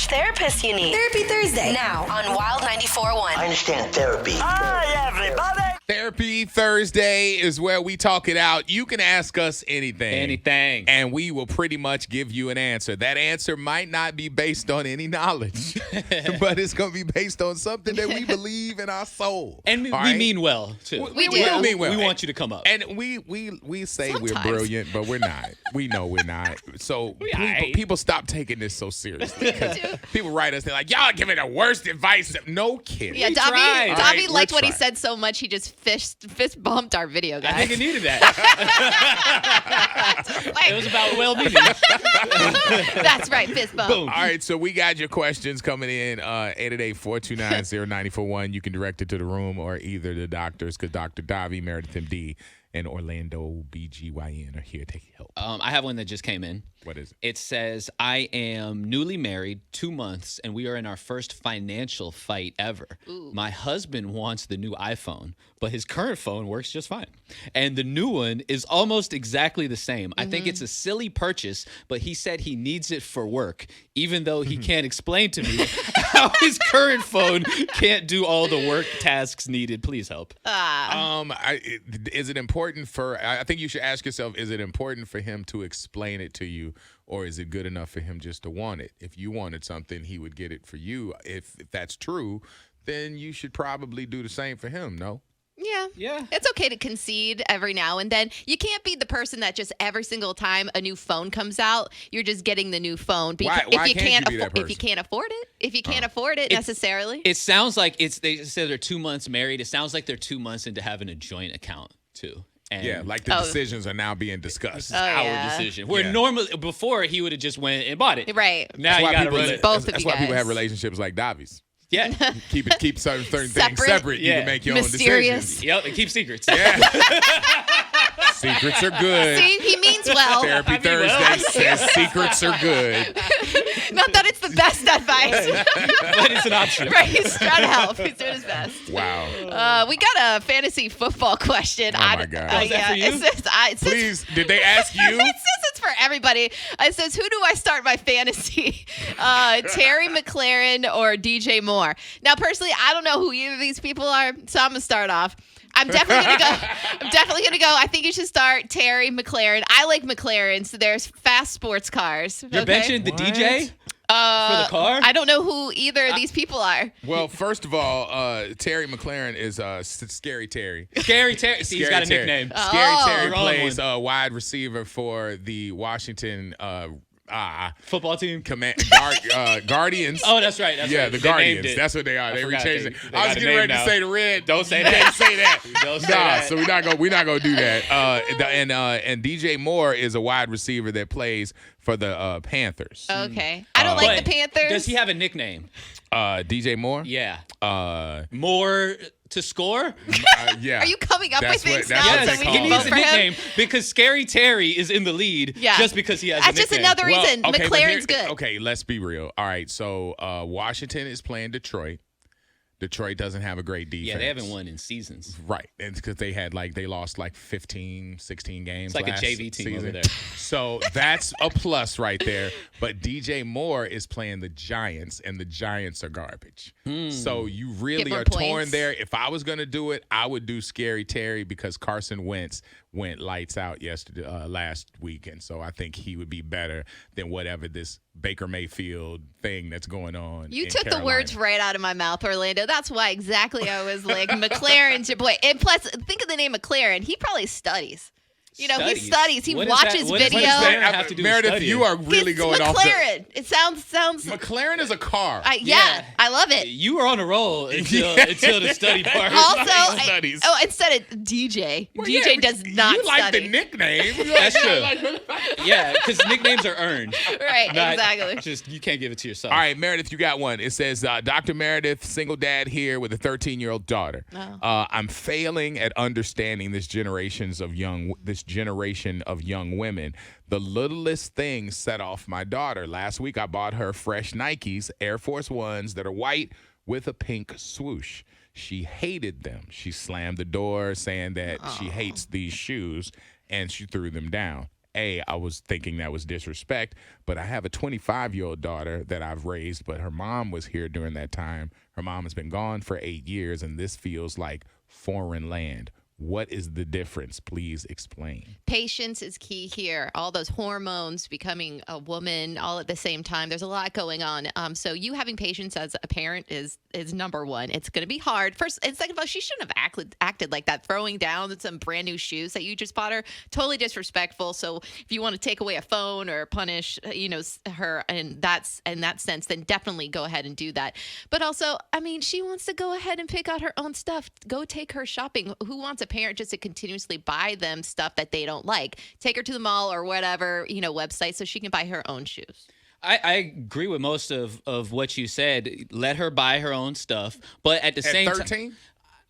which therapist you need. Therapy Thursday. Now on Wild 94.1. I understand therapy. Hi, everybody. Therapy Thursday is where we talk it out. You can ask us anything. Anything. And we will pretty much give you an answer. That answer might not be based on any knowledge, but it's going to be based on something that we believe in our soul. And we mean well, too. We do mean well. We want you to come up. And we say Sometimes. we're brilliant, but we're not. We know we're not. So people stop taking this so seriously. People write us, they're like, y'all giving the worst advice. No kidding. Yeah, tried. Davey All liked right, what he we're said so much he just fist bumped our video, guys. I think it needed that. It was about well-being. That's right, fist bump. Boom. All right, so we got your questions coming in, 888-429-0941. You can direct it to the room or either the doctors, because Dr. Davi, Meredith MD, and Orlando BGYN are here to help. I have one that just came in. What is it? It says, I am newly married, 2 months, and we are in our first financial fight ever. Ooh. My husband wants the new iPhone, but his current phone works just fine. And the new one is almost exactly the same. I think it's a silly purchase, but he said he needs it for work, even though he can't explain to me how his current phone can't do all the work tasks needed. Please help. Is it important I think you should ask yourself, is it important for him to explain it to you, or is it good enough for him just to want it? If you wanted something, he would get it for you. If that's true, then you should probably do the same for him, no? Yeah. It's okay to concede every now and then. You can't be the person that just every single time a new phone comes out, you're just getting the new phone. Why if you can't you be that if you person? can't afford it, necessarily. It sounds like they said they're 2 months married. It sounds like they're 2 months into having a joint account, too. And Yeah, like the decisions are now being discussed. our decision. Where normally, before, he would have just went and bought it. Right. Now you got to run it. Both of That's you why people guys. have relationships like Davi's. Yeah. Keep certain things separate. You Yeah. can make your Mysterious. own decisions. Yep, and keep secrets. Yeah. Secrets are good. See, he means well. Therapy Thursday says secrets are good. Not that it's the best advice. But it's an option. Right, he's trying to help. He's doing his best. Wow. We got a fantasy football question. Oh, my God. Oh, is that for you? It says, Please, did they ask you? It says it's for everybody. It says, who do I start my fantasy? Terry McLaren or DJ Moore? Now, personally, I don't know who either of these people are, so I'm gonna start off. I'm definitely gonna go. I think you should start Terry McLaren. I like McLaren, so there's fast sports cars. You're benching the DJ for the car? I don't know who either of these people are. Well, first of all, Terry McLaren is Scary Terry. Scary Terry. See, he's got a Terry. nickname. Scary Terry Wrong plays one. wide receiver for the Washington Football team. Guardians. Oh, that's right. Yeah, the They named Guardians. it. That's what they are. I They forgot. rechanged it. They I got was a getting name ready to now. say the Red. Don't say You that. can't say that. Don't say that. So we're not gonna do that. And DJ Moore is a wide receiver that plays for the Panthers. Okay. I don't like But the Panthers. Does he have a nickname? DJ Moore. Yeah. Uh, More to score? yeah. Are you coming up with things now that's so what we they He can call needs vote a for him? nickname because Scary Terry is in the lead just because he has That's a just nickname. another reason. okay, but McLaren's good. Okay, let's be real. All right, so Washington is playing Detroit. Detroit doesn't have a great defense. Yeah, they haven't won in seasons. Right. And because they lost like 15, 16 games. It's like a last JV team season. over there. So that's a plus right there. But DJ Moore is playing the Giants, and the Giants are garbage. So you really more are torn points. there. If I was going to do it, I would do Scary Terry because Carson Wentz went lights out last week. And so I think he would be better than whatever this Baker Mayfield thing that's going on. You in took the Carolina. words right out of my mouth, Orlando. That's why exactly I was like, McLaren's your boy. And plus, think of the name McLaren. He probably studies. He studies. He What watches does video. McLaren have to do with Meredith, studying? you are really It's going off McLaren. It sounds. McLaren is a car. Yeah, I love it. You were on a roll until the study part. Also, studies. instead of DJ, Well, DJ yeah, does not You like study. the nickname. That's true. Yeah, because nicknames are earned. Right, Not exactly. Just you can't give it to yourself. All right, Meredith, you got one. It says, Dr. Meredith, single dad here with a 13-year-old daughter. Oh. I'm failing at understanding this generation of young women. The littlest things set off my daughter. Last week, I bought her fresh Nikes, Air Force Ones that are white with a pink swoosh. She hated them. She slammed the door saying that she hates these shoes, and she threw them down. I was thinking that was disrespect, but I have a 25-year-old daughter that I've raised, but her mom was here during that time. Her mom has been gone for 8 years, and this feels like foreign land. What is the difference? Please explain. Patience is key here. All those hormones, becoming a woman, all at the same time. There's a lot going on. So you having patience as a parent is number one. It's going to be hard. First and second of all, she shouldn't have acted like that. Throwing down some brand new shoes that you just bought her, totally disrespectful. So if you want to take away a phone or punish, her, and that's in that sense, then definitely go ahead and do that. But also, I mean, she wants to go ahead and pick out her own stuff. Go take her shopping. Who wants a parent just to continuously buy them stuff that they don't like? Take her to the mall or whatever, website so she can buy her own shoes. I agree with most of what you said. Let her buy her own stuff, but at the same time, 13?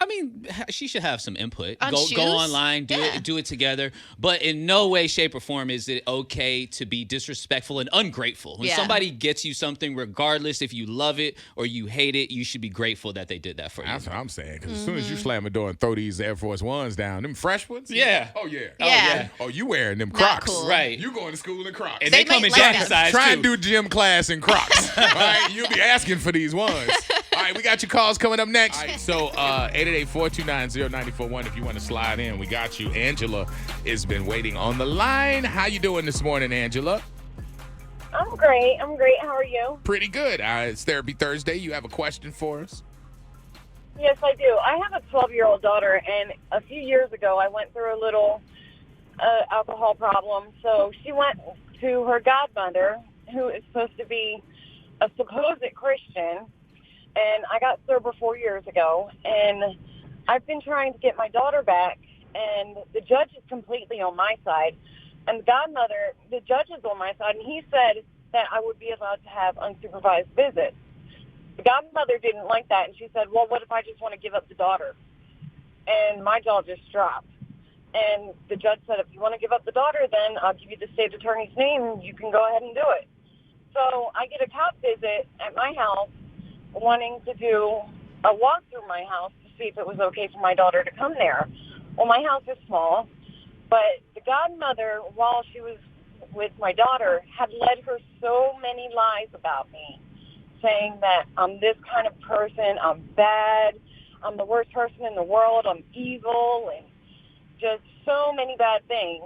I mean, she should have some input. On Go shoes? online, do it together. But in no way, shape, or form is it okay to be disrespectful and ungrateful. When somebody gets you something, regardless if you love it or you hate it, you should be grateful that they did that for you. That's what I'm saying. Because as soon as you slam a door and throw these Air Force Ones down, them fresh ones? Yeah. Oh, yeah. Yeah. Oh, you wearing them Crocs. cool. Right. You going to school in Crocs. And they come might in like jacket that. size, Try too. and do gym class in Crocs. All right? You'll be asking for these ones. All right, we got your calls coming up next. All right, so 888-429-0941 if you want to slide in. We got you. Angela has been waiting on the line. How you doing this morning, Angela? I'm great. How are you? Pretty good. It's Therapy Thursday. You have a question for us? Yes, I do. I have a 12-year-old daughter, and a few years ago, I went through a little alcohol problem. So she went to her godmother, who is supposed to be a supposed Christian, and I got sober 4 years ago, and I've been trying to get my daughter back, and the judge is completely on my side, and the judge is on my side, and he said that I would be allowed to have unsupervised visits. The godmother didn't like that, and she said, well, what if I just want to give up the daughter? And my jaw just dropped. And the judge said, if you want to give up the daughter, then I'll give you the state attorney's name, and you can go ahead and do it. So I get a cop visit at my house wanting to do a walk through my house to see if it was okay for my daughter to come there. Well, my house is small, but the godmother, while she was with my daughter, had led her so many lies about me, saying that I'm this kind of person, I'm bad, I'm the worst person in the world, I'm evil, and just so many bad things.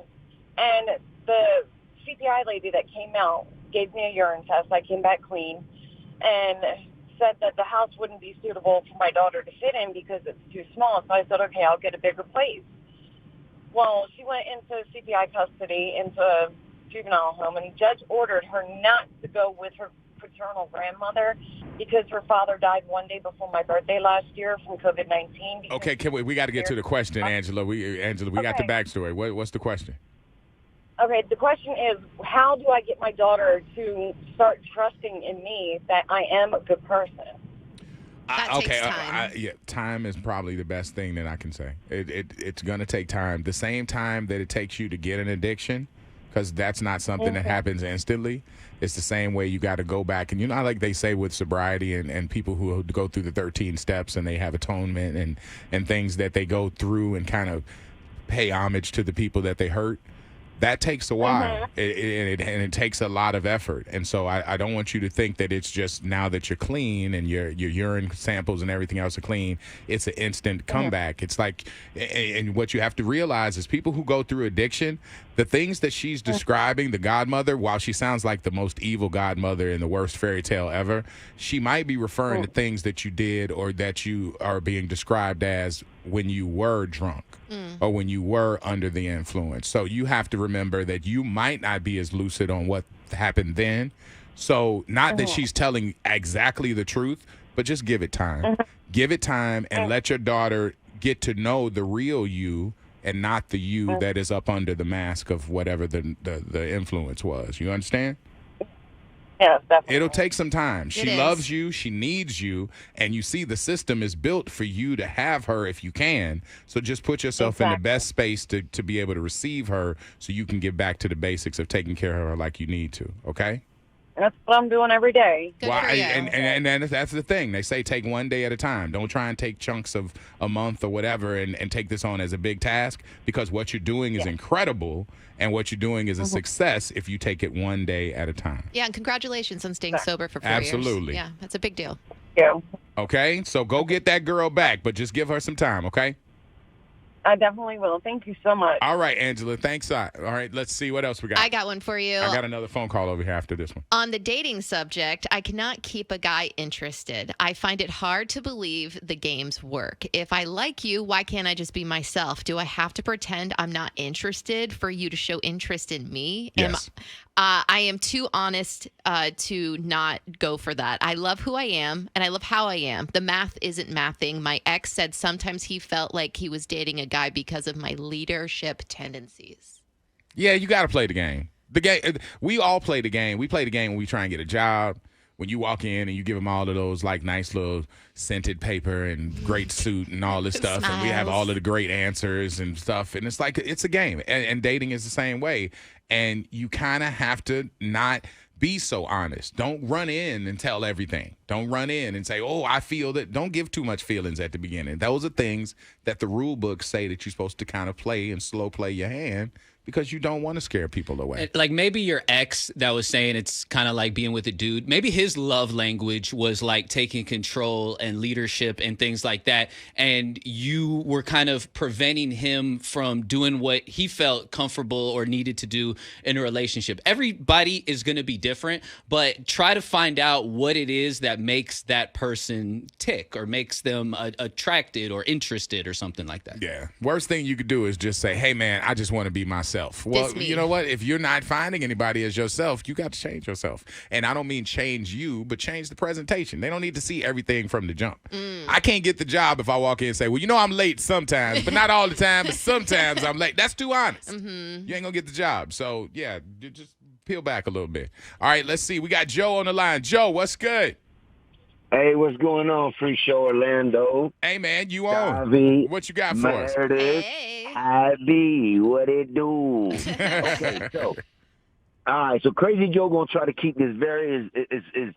And the CPI lady that came out gave me a urine test. I came back clean and said that the house wouldn't be suitable for my daughter to fit in because it's too small. So I said, okay, I'll get a bigger place. Well, she went into CPI custody, into a juvenile home, and the judge ordered her not to go with her paternal grandmother because her father died one day before my birthday last year from COVID-19. Okay, we got to get to the question, Angela. We got the backstory. What's the question? Okay, the question is, how do I get my daughter to start trusting in me that I am a good person? That takes time. Time is probably the best thing that I can say. It's going to take time. The same time that it takes you to get an addiction, because that's not something that happens instantly. It's the same way you got to go back. And like they say with sobriety and people who go through the 13 steps and they have atonement and things that they go through and kind of pay homage to the people that they hurt. That takes a while, and it takes a lot of effort. And so I don't want you to think that it's just now that you're clean and your urine samples and everything else are clean, it's an instant comeback. It's like, and what you have to realize is people who go through addiction, the things that she's describing, the godmother, while she sounds like the most evil godmother in the worst fairy tale ever, she might be referring to things that you did or that you are being described as when you were drunk or when you were under the influence. So you have to remember that you might not be as lucid on what happened then. So not that she's telling exactly the truth, but just give it time. Give it time and let your daughter get to know the real you and not the you that is up under the mask of whatever the influence was. You understand? Yes, definitely. It'll take some time. She is. loves you. She needs you. And you see the system is built for you to have her if you can. So just put yourself in the best space to be able to receive her so you can get back to the basics of taking care of her like you need to. Okay? That's what I'm doing every day. Good Well, for you. and then that's the thing. They say take one day at a time. Don't try and take chunks of a month or whatever and take this on as a big task, because what you're doing is incredible, and what you're doing is a success if you take it one day at a time. Yeah, and congratulations on staying sober for 4 years. Absolutely. Yeah, that's a big deal. Yeah, Okay? So go get that girl back, but just give her some time, okay? I definitely will. Thank you so much. All right, Angela. Thanks. All right, let's see what else we got. I got one for you. I got another phone call over here after this one. On the dating subject, I cannot keep a guy interested. I find it hard to believe the games work. If I like you, why can't I just be myself? Do I have to pretend I'm not interested for you to show interest in me? Yes. I am too honest to not go for that. I love who I am, and I love how I am. The math isn't mathing. My ex said sometimes he felt like he was dating a guy because of my leadership tendencies. Yeah, you got to play the game. The game. We all play the game. We play the game when we try and get a job. When you walk in and you give them all of those like nice little scented paper and great suit and all this stuff, and we have all of the great answers and stuff, and it's like it's a game. And dating is the same way. And you kind of have to not be so honest. Don't run in and tell everything. Don't run in and say, "Oh, I feel that." Don't give too much feelings at the beginning. Those are things that the rule books say that you're supposed to kind of play and slow play your hand, because you don't want to scare people away. Like maybe your ex that was saying it's kind of like being with a dude, maybe his love language was like taking control and leadership and things like that. And you were kind of preventing him from doing what he felt comfortable or needed to do in a relationship. Everybody is going to be different, but try to find out what it is that makes that person tick or makes them attracted or interested or something like that. Yeah. Worst thing you could do is just say, "Hey, man, I just want to be myself." Well, This me. you know what? If you're not finding anybody as yourself, you got to change yourself. And I don't mean change you, but change the presentation. They don't need to see everything from the jump. I can't get the job if I walk in and say, "Well, you know, I'm late sometimes, but not all the time, but sometimes I'm late." That's too honest. You ain't going to get the job. So, yeah, you just peel back a little bit. All right, let's see. We got Joe on the line. Joe, what's good? Hey, what's going on, Free Show Orlando? Hey, man, you on. Davi, What you got for us? Meredith, Hey. Ivy, what it do? Okay, so, all right, so Crazy Joe gonna try to keep this very as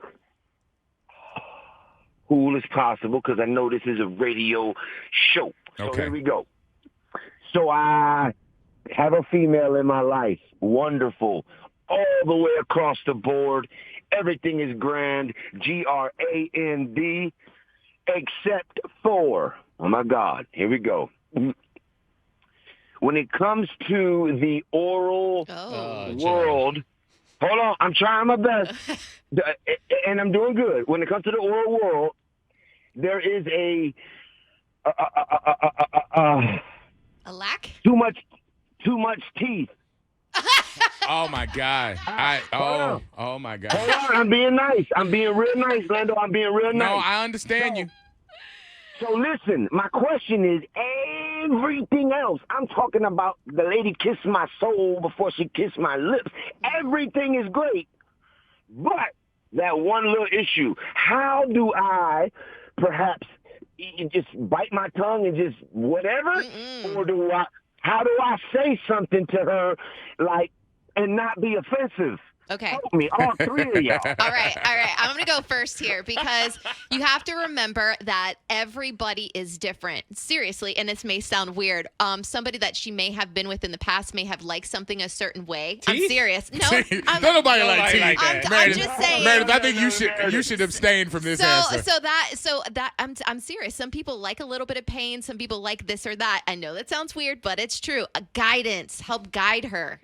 cool as possible, because I know this is a radio show. So Okay. here we go. So I have a female in my life, wonderful, all the way across the board. Everything is grand, GRAND, except for, oh my God, here we go. When it comes to the oral world, hold on, I'm trying my best, and I'm doing good. When it comes to the oral world, there is a lack? too much teeth. Oh my God! Oh my God! Hold on, I'm being nice. I'm being real nice, Lando. I'm being real nice. No, I understand you. So listen, my question is everything else. I'm talking about the lady kissed my soul before she kissed my lips. Everything is great, but that one little issue. How do I perhaps just bite my tongue and just whatever, or how do I say something to her like and not be offensive? Okay. Help me, all three of y'all. All right. I'm going to go first here because you have to remember that everybody is different. Seriously, and this may sound weird. Somebody that she may have been with in the past may have liked something a certain way. I'm serious. No, Don't nobody like teeth. I'm just saying. Meredith, I think you should abstain from this answer. So that I'm serious. Some people like a little bit of pain. Some people like this or that. I know that sounds weird, but it's true. Guidance, help guide her.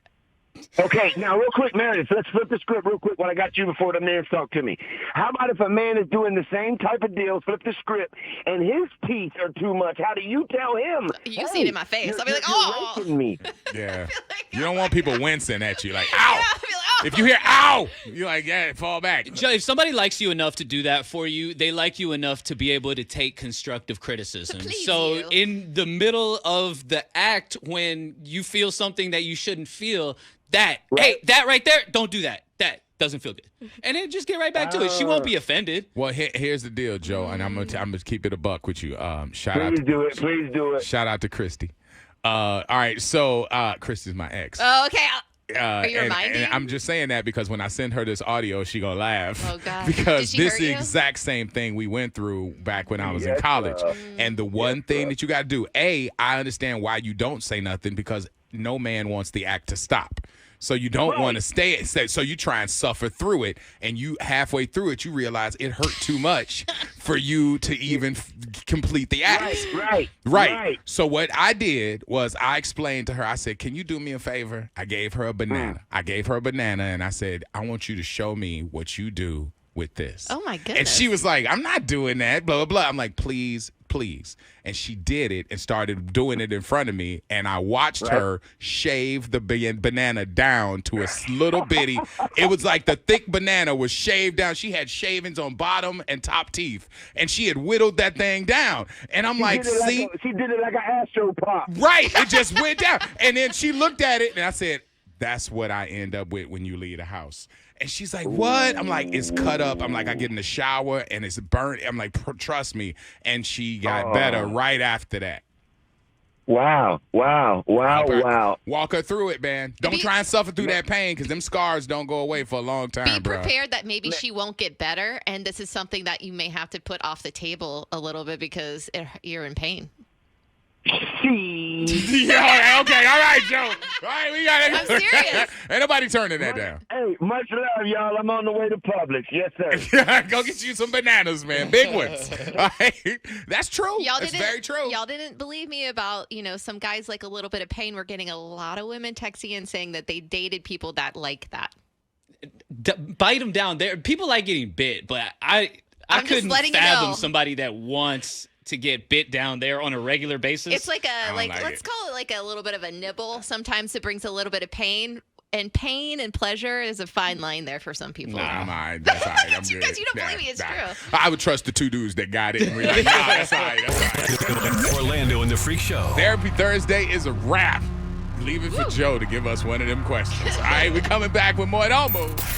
Okay, now real quick, Meredith, let's flip the script real quick when I got you before the man talk to me. How about if a man is doing the same type of deal, flip the script, and his teeth are too much? How do you tell him? You see it in my face. I'll be like, oh. You're raping me. Yeah. like, You don't want people wincing at you like, ow. Yeah, I'll be like, oh. If you hear ow, you're like, yeah, fall back. Joe, if somebody likes you enough to do that for you, they like you enough to be able to take constructive criticism. To please So you. in the middle of the act, when you feel something that you shouldn't feel, hey, that right there, don't do that. That doesn't feel good. And then just get right back to it. She won't be offended. Well, here's the deal, Joe, and I'm gonna keep it a buck with you. Shout out Please do it. Please do it. Shout out to Christy. All right, so Christy's my ex. Oh, okay. Are you reminding? And I'm just saying that because when I send her this audio, she gonna laugh. Oh, God. Because Did she this hurt is the you? exact same thing we went through back when I was in Yes, college. sir. And the one thing that you got to do, I understand why you don't say nothing, because no man wants the act to stop. So you don't want to stay. So you try and suffer through it, and you halfway through it, you realize it hurt too much for you to even complete the act. Right. So what I did was I explained to her. I said, "Can you do me a favor?" I gave her a banana. And I said, "I want you to show me what you do with this." Oh, my goodness. And she was like, "I'm not doing that, blah, blah, blah." I'm like, please. And she did it and started doing it in front of me. And I watched her shave the banana down to a little bitty. It was like the thick banana was shaved down. She had shavings on bottom and top teeth. And she had whittled that thing down. And I'm like, see? She did it like an Astro Pop. Right. It just went down. And then she looked at it and I said, "That's what I end up with when you leave the house." And she's like, "What?" I'm like, "It's cut up." I'm like, "I get in the shower and it's burnt." I'm like, "Trust me." And she got better right after that. Wow. Walk her through it, man. Don't try and suffer through that pain, because them scars don't go away for a long time, Be bro. prepared that maybe she won't get better, and this is something that you may have to put off the table a little bit because you're in pain. Yeah, okay, all right, Joe. All right, we got it. I'm serious. Ain't nobody turning that down. Hey, much love, y'all. I'm on the way to Publix. Yes, sir. Go get you some bananas, man. Big ones. All right. That's true. That's very true. Y'all didn't believe me about, some guys like a little bit of pain. We're getting a lot of women texting in saying that they dated people that like that. Bite them down. There, people like getting bit, but I I'm just couldn't letting you fathom know. somebody that wants to get bit down there on a regular basis. It's like like let's it. call it like a little bit of a nibble. Sometimes it brings a little bit of pain. And pain and pleasure is a fine line there for some people. Nah, I'm all right. That's all right. I'm You good. guys, you don't believe me. It's true. I would trust the two dudes that got it and be like, "Nah, that's all right. That's all right." Orlando and the Freak Show. Therapy Thursday is a wrap. Leave it for Joe to give us one of them questions. All right, we're coming back with more. Don't move.